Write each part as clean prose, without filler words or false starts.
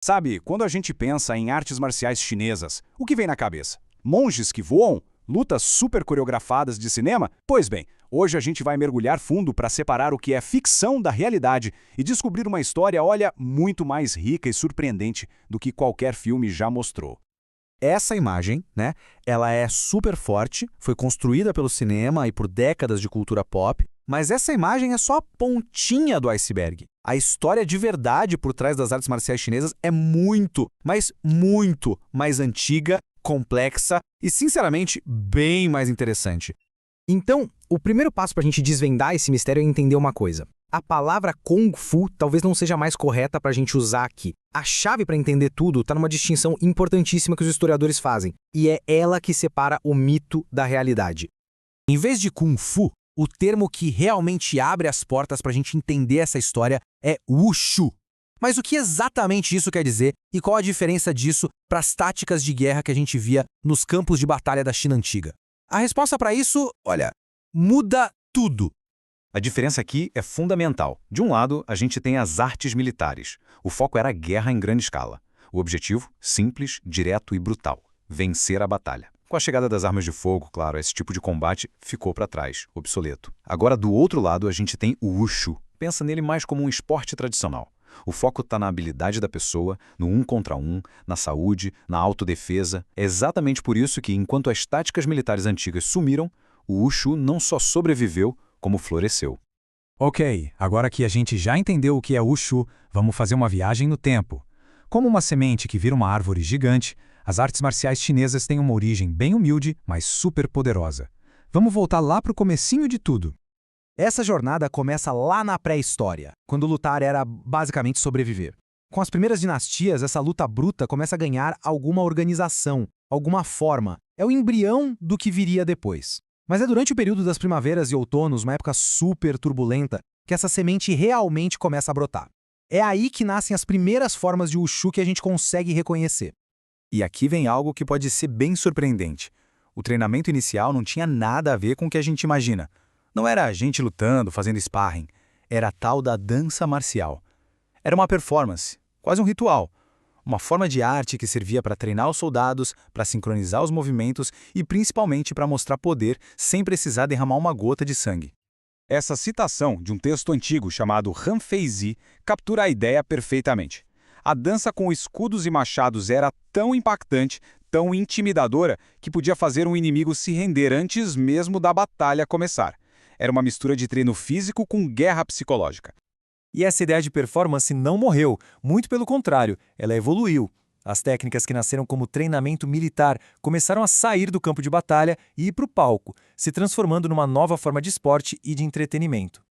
Sabe, quando a gente pensa em artes marciais chinesas, o que vem na cabeça? Monges que voam? Lutas super coreografadas de cinema? Pois bem, hoje a gente vai mergulhar fundo para separar o que é ficção da realidade e descobrir uma história, olha, muito mais rica e surpreendente do que qualquer filme já mostrou. Essa imagem, né, ela é super forte, foi construída pelo cinema e por décadas de cultura pop, mas essa imagem é só a pontinha do iceberg. A história de verdade por trás das artes marciais chinesas é muito, mas muito mais antiga, complexa e, sinceramente, bem mais interessante. Então, o primeiro passo para a gente desvendar esse mistério é entender uma coisa. A palavra Kung Fu talvez não seja mais correta para a gente usar aqui. A chave para entender tudo está numa distinção importantíssima que os historiadores fazem, e é ela que separa o mito da realidade. Em vez de Kung Fu, o termo que realmente abre as portas para a gente entender essa história é Wushu. Mas o que exatamente isso quer dizer e qual a diferença disso para as táticas de guerra que a gente via nos campos de batalha da China antiga? A resposta para isso, olha, muda tudo. A diferença aqui é fundamental. De um lado, a gente tem as artes militares. O foco era a guerra em grande escala. O objetivo, simples, direto e brutal: vencer a batalha. Com a chegada das armas de fogo, claro, esse tipo de combate ficou para trás, obsoleto. Agora, do outro lado, a gente tem o Wushu. Pensa nele mais como um esporte tradicional. O foco está na habilidade da pessoa, no um contra um, na saúde, na autodefesa. É exatamente por isso que, enquanto as táticas militares antigas sumiram, o Wushu não só sobreviveu, como floresceu. Ok, agora que a gente já entendeu o que é Wushu, vamos fazer uma viagem no tempo. Como uma semente que vira uma árvore gigante, as artes marciais chinesas têm uma origem bem humilde, mas super poderosa. Vamos voltar lá para o comecinho de tudo. Essa jornada começa lá na pré-história, quando lutar era basicamente sobreviver. Com as primeiras dinastias, essa luta bruta começa a ganhar alguma organização, alguma forma. É o embrião do que viria depois. Mas é durante o período das primaveras e outonos, uma época super turbulenta, que essa semente realmente começa a brotar. É aí que nascem as primeiras formas de Wushu que a gente consegue reconhecer. E aqui vem algo que pode ser bem surpreendente. O treinamento inicial não tinha nada a ver com o que a gente imagina. Não era a gente lutando, fazendo sparring. Era a tal da dança marcial. Era uma performance, quase um ritual. Uma forma de arte que servia para treinar os soldados, para sincronizar os movimentos e principalmente para mostrar poder sem precisar derramar uma gota de sangue. Essa citação de um texto antigo chamado Han Feizi captura a ideia perfeitamente. A dança com escudos e machados era tão impactante, tão intimidadora, que podia fazer um inimigo se render antes mesmo da batalha começar. Era uma mistura de treino físico com guerra psicológica. E essa ideia de performance não morreu, muito pelo contrário, ela evoluiu. As técnicas que nasceram como treinamento militar começaram a sair do campo de batalha e ir para o palco, se transformando numa nova forma de esporte e de entretenimento.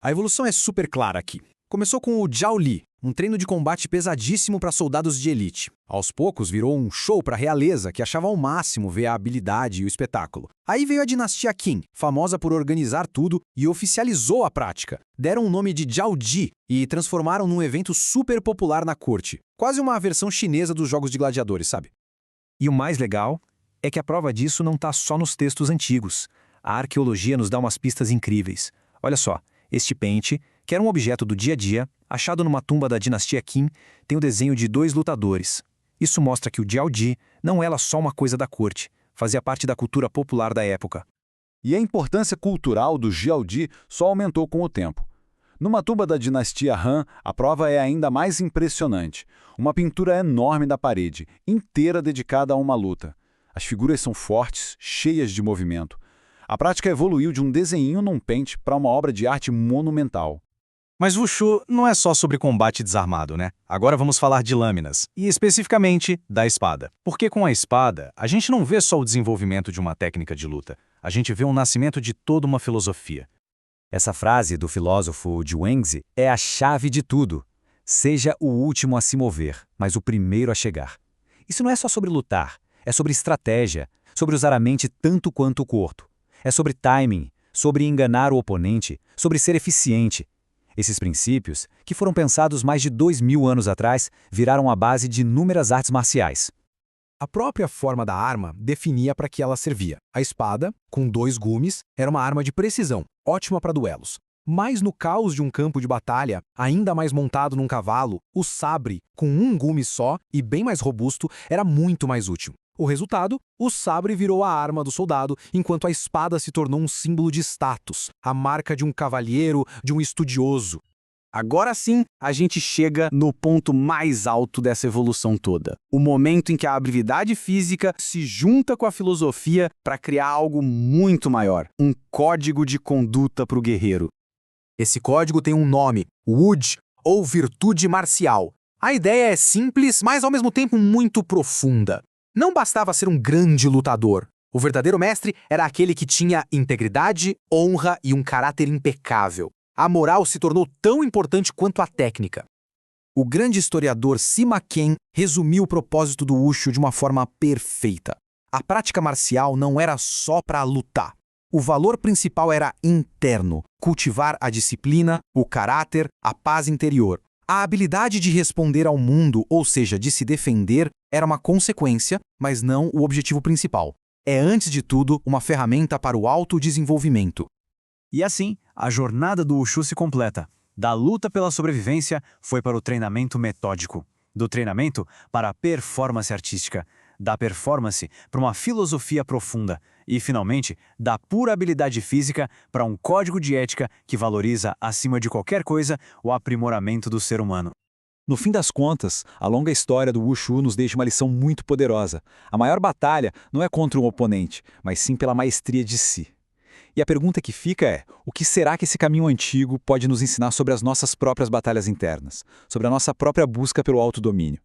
A evolução é super clara aqui. Começou com o Jiaoli, um treino de combate pesadíssimo para soldados de elite. Aos poucos virou um show para a realeza, que achava ao máximo ver a habilidade e o espetáculo. Aí veio a dinastia Qin, famosa por organizar tudo e oficializou a prática. Deram o nome de Jiaoji e transformaram num evento super popular na corte. Quase uma versão chinesa dos jogos de gladiadores, sabe? E o mais legal é que a prova disso não está só nos textos antigos. A arqueologia nos dá umas pistas incríveis. Olha só, este pente, que era um objeto do dia a dia, achado numa tumba da dinastia Qin, tem o desenho de 2 lutadores. Isso mostra que o Jiaoji não era só uma coisa da corte, fazia parte da cultura popular da época. E a importância cultural do Jiaoji só aumentou com o tempo. Numa tumba da dinastia Han, a prova é ainda mais impressionante. Uma pintura enorme da parede, inteira dedicada a uma luta. As figuras são fortes, cheias de movimento. A prática evoluiu de um desenho num pente para uma obra de arte monumental. Mas Wushu não é só sobre combate desarmado, né? Agora vamos falar de lâminas, e especificamente da espada. Porque com a espada, a gente não vê só o desenvolvimento de uma técnica de luta, a gente vê o nascimento de toda uma filosofia. Essa frase do filósofo Zhuangzi é a chave de tudo. Seja o último a se mover, mas o primeiro a chegar. Isso não é só sobre lutar, é sobre estratégia, sobre usar a mente tanto quanto o corpo. É sobre timing, sobre enganar o oponente, sobre ser eficiente. Esses princípios, que foram pensados mais de 2000 anos atrás, viraram a base de inúmeras artes marciais. A própria forma da arma definia para que ela servia. A espada, com 2 gumes, era uma arma de precisão, ótima para duelos. Mas no caos de um campo de batalha, ainda mais montado num cavalo, o sabre, com um gume só e bem mais robusto, era muito mais útil. O resultado? O sabre virou a arma do soldado, enquanto a espada se tornou um símbolo de status, a marca de um cavalheiro, de um estudioso. Agora sim, a gente chega no ponto mais alto dessa evolução toda. O momento em que a habilidade física se junta com a filosofia para criar algo muito maior, um código de conduta para o guerreiro. Esse código tem um nome, Wud, ou virtude marcial. A ideia é simples, mas ao mesmo tempo muito profunda. Não bastava ser um grande lutador. O verdadeiro mestre era aquele que tinha integridade, honra e um caráter impecável. A moral se tornou tão importante quanto a técnica. O grande historiador Sima Qian resumiu o propósito do Wushu de uma forma perfeita. A prática marcial não era só para lutar. O valor principal era interno, cultivar a disciplina, o caráter, a paz interior. A habilidade de responder ao mundo, ou seja, de se defender, era uma consequência, mas não o objetivo principal. É, antes de tudo, uma ferramenta para o autodesenvolvimento. E assim, a jornada do Wushu se completa. Da luta pela sobrevivência, foi para o treinamento metódico. Do treinamento para a performance artística. Da performance para uma filosofia profunda. E, finalmente, da pura habilidade física para um código de ética que valoriza, acima de qualquer coisa, o aprimoramento do ser humano. No fim das contas, a longa história do Wushu nos deixa uma lição muito poderosa. A maior batalha não é contra um oponente, mas sim pela maestria de si. E a pergunta que fica é, o que será que esse caminho antigo pode nos ensinar sobre as nossas próprias batalhas internas, sobre a nossa própria busca pelo autodomínio?